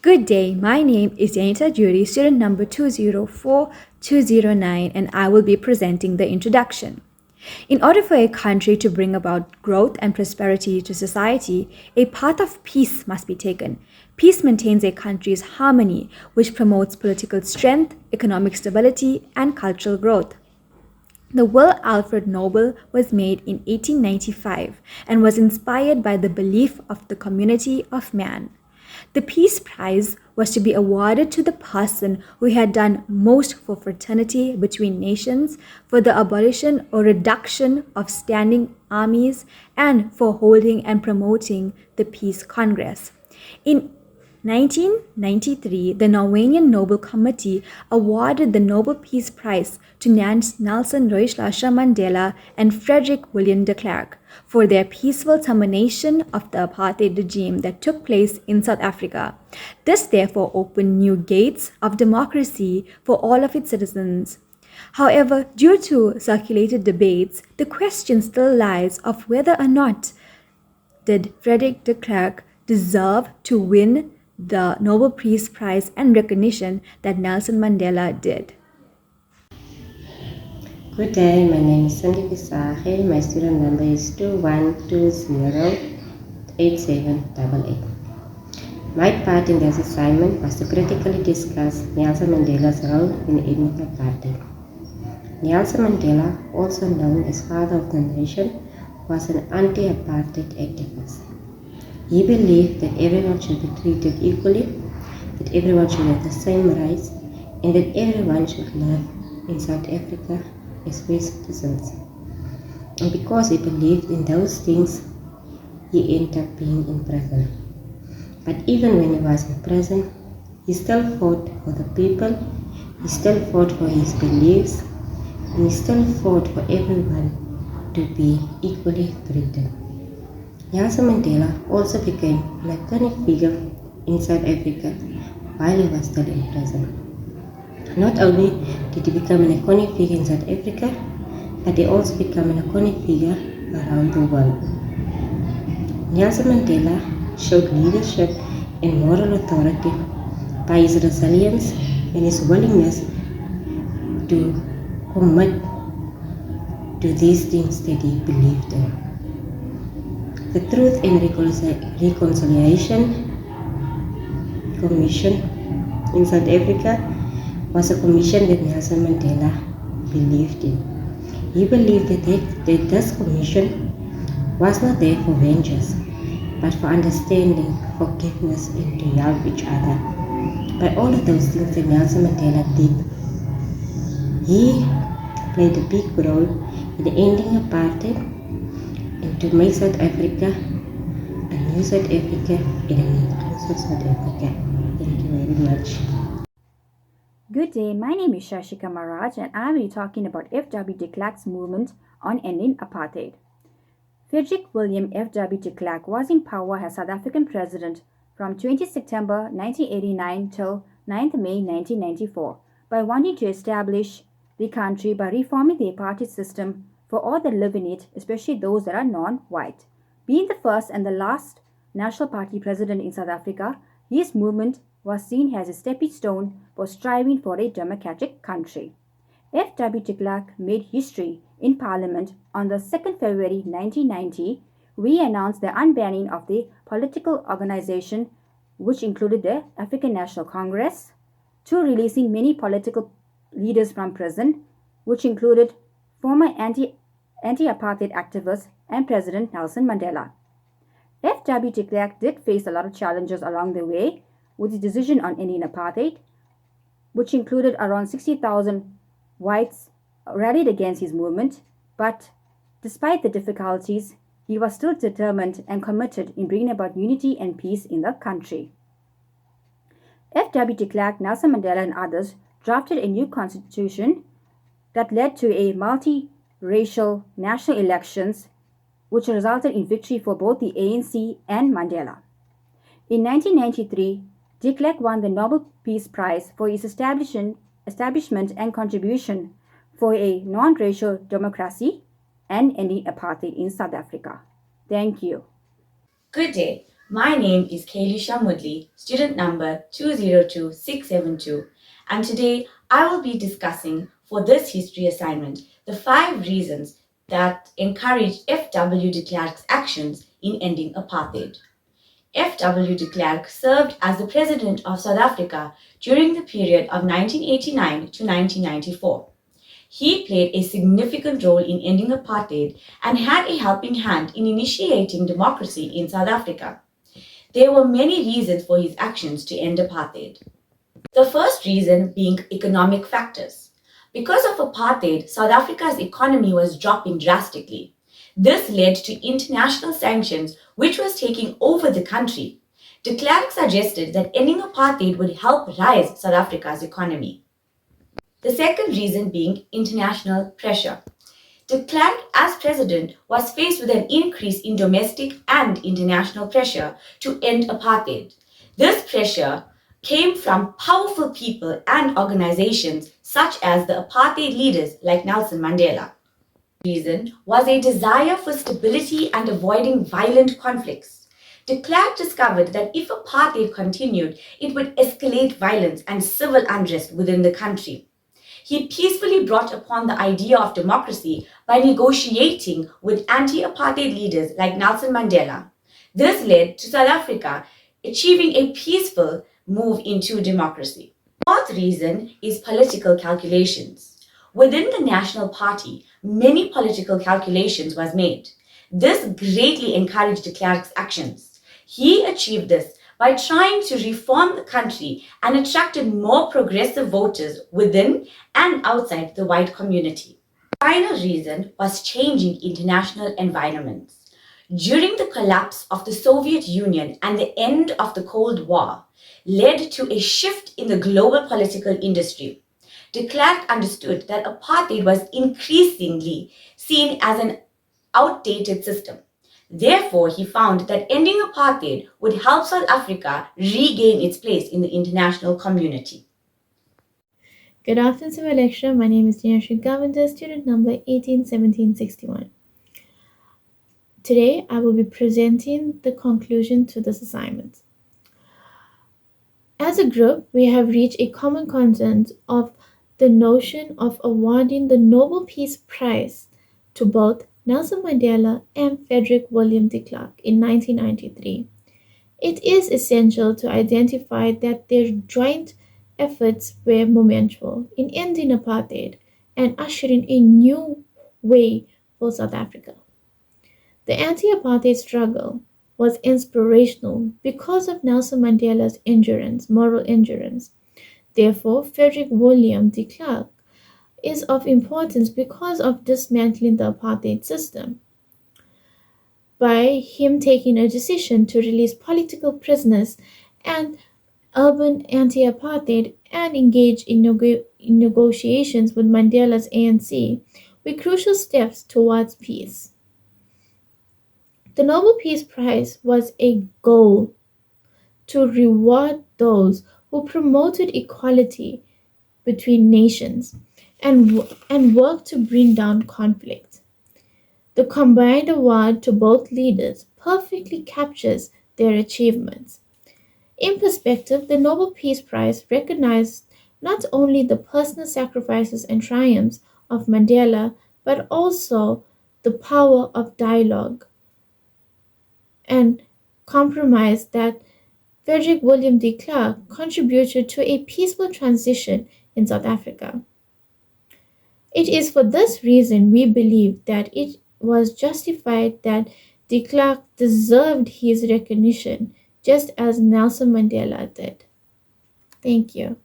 Good day, my name is Yanita Jury, student number 204209, and I will be presenting the introduction. In order for a country to bring about growth and prosperity to society, a path of peace must be taken. Peace maintains a country's harmony, which promotes political strength, economic stability, and cultural growth. The Will Alfred Nobel was made in 1895 and was inspired by the belief of the community of man. The Peace Prize was to be awarded to the person who had done most for fraternity between nations, for the abolition or reduction of standing armies, and for holding and promoting the Peace Congress. In 1993, the Norwegian Nobel Committee awarded the Nobel Peace Prize to Nelson Rolihlahla Mandela and Frederick William de Klerk for their peaceful termination of the apartheid regime that took place in South Africa. This therefore opened new gates of democracy for all of its citizens. However, due to circulated debates, the question still lies of whether or not did Frederick de Klerk deserve to win the Nobel Peace Prize and recognition that Nelson Mandela did. Good day, my name is Cindy Visage. My student number is 21208788. My part in this assignment was to critically discuss Nelson Mandela's role in ending apartheid. Nelson Mandela, also known as Father of the Nation, was an anti-apartheid activist. He believed that everyone should be treated equally, that everyone should have the same rights, and that everyone should live in South Africa as free citizens. And because he believed in those things, he ended up being in prison. But even when he was in prison, he still fought for the people, he still fought for his beliefs, and he still fought for everyone to be equally treated. Nelson Mandela also became an iconic figure in South Africa while he was still in prison. Not only did he become an iconic figure in South Africa, but he also became an iconic figure around the world. Nelson Mandela showed leadership and moral authority by his resilience and his willingness to commit to these things that he believed in. The Truth and Reconciliation Commission in South Africa was a commission that Nelson Mandela believed in. He believed that this commission was not there for vengeance, but for understanding, forgiveness, and to help each other. By all of those things that Nelson Mandela did, he played a big role in ending apartheid and to make South Africa a new South Africa and an inclusive South Africa. Thank you very much. Good day, my name is Shashika Maraj and I will be talking about F.W. de Klerk's movement on ending apartheid. Frederick William F.W. de Klerk was in power as South African president from 20 September 1989 till 9th May 1994 by wanting to establish the country by reforming the apartheid system for all that live in it, especially those that are non-white. Being the first and the last National Party president in South Africa, his movement was seen as a stepping stone for striving for a democratic country. F.W. de Klerk made history in Parliament on the 2nd February 1990. We announced the unbanning of the political organization, which included the African National Congress, to releasing many political leaders from prison, which included former anti-apartheid activist and President Nelson Mandela. F.W. de Klerk did face a lot of challenges along the way with his decision on ending apartheid, which included around 60,000 whites rallied against his movement, but despite the difficulties, he was still determined and committed in bringing about unity and peace in the country. F.W. de Klerk, Nelson Mandela and others drafted a new constitution that led to a multi-racial national elections, which resulted in victory for both the ANC and Mandela. In 1993, de Klerk won the Nobel Peace Prize for his establishment and contribution for a non-racial democracy and ending apartheid in South Africa. Thank you. Good day. My name is Kailisha Mudli, student number 202672, and today I will be discussing for this history assignment the 5 reasons that encouraged F.W. de Klerk's actions in ending apartheid. F.W. de Klerk served as the President of South Africa during the period of 1989 to 1994. He played a significant role in ending apartheid and had a helping hand in initiating democracy in South Africa. There were many reasons for his actions to end apartheid. The first reason being economic factors. Because of apartheid, South Africa's economy was dropping drastically. This led to international sanctions, which was taking over the country. De Klerk suggested that ending apartheid would help rise South Africa's economy. The second reason being international pressure. De Klerk, as president, was faced with an increase in domestic and international pressure to end apartheid. This pressure came from powerful people and organizations such as the apartheid leaders like Nelson Mandela. The reason was a desire for stability and avoiding violent conflicts. De Klerk discovered that if apartheid continued, it would escalate violence and civil unrest within the country. He peacefully brought upon the idea of democracy by negotiating with anti-apartheid leaders like Nelson Mandela. This led to South Africa achieving a peaceful move into democracy. The fourth reason is political calculations. Within the National Party, many political calculations was made. This greatly encouraged de Klerk's actions. He achieved this by trying to reform the country and attracted more progressive voters within and outside the white community. The final reason was changing international environments. During the collapse of the Soviet Union and the end of the Cold War led to a shift in the global political industry. De Klerk understood that apartheid was increasingly seen as an outdated system. Therefore, he found that ending apartheid would help South Africa regain its place in the international community. Good afternoon to my lecturer. My name is Dinashri Govender, student number 181761. Today, I will be presenting the conclusion to this assignment. As a group, we have reached a common consensus of the notion of awarding the Nobel Peace Prize to both Nelson Mandela and Frederick William de Klerk in 1993. It is essential to identify that their joint efforts were monumental in ending apartheid and ushering a new way for South Africa. The anti-apartheid struggle was inspirational because of Nelson Mandela's moral endurance. Therefore, Frederick William de Klerk is of importance because of dismantling the apartheid system. By him taking a decision to release political prisoners and urban anti-apartheid and engage in negotiations with Mandela's ANC were crucial steps towards peace. The Nobel Peace Prize was a goal to reward those who promoted equality between nations and worked to bring down conflict. The combined award to both leaders perfectly captures their achievements. In perspective, the Nobel Peace Prize recognized not only the personal sacrifices and triumphs of Mandela, but also the power of dialogue and compromise that Frederick William de Klerk contributed to a peaceful transition in South Africa. It is for this reason we believe that it was justified that de Klerk deserved his recognition just as Nelson Mandela did. Thank you.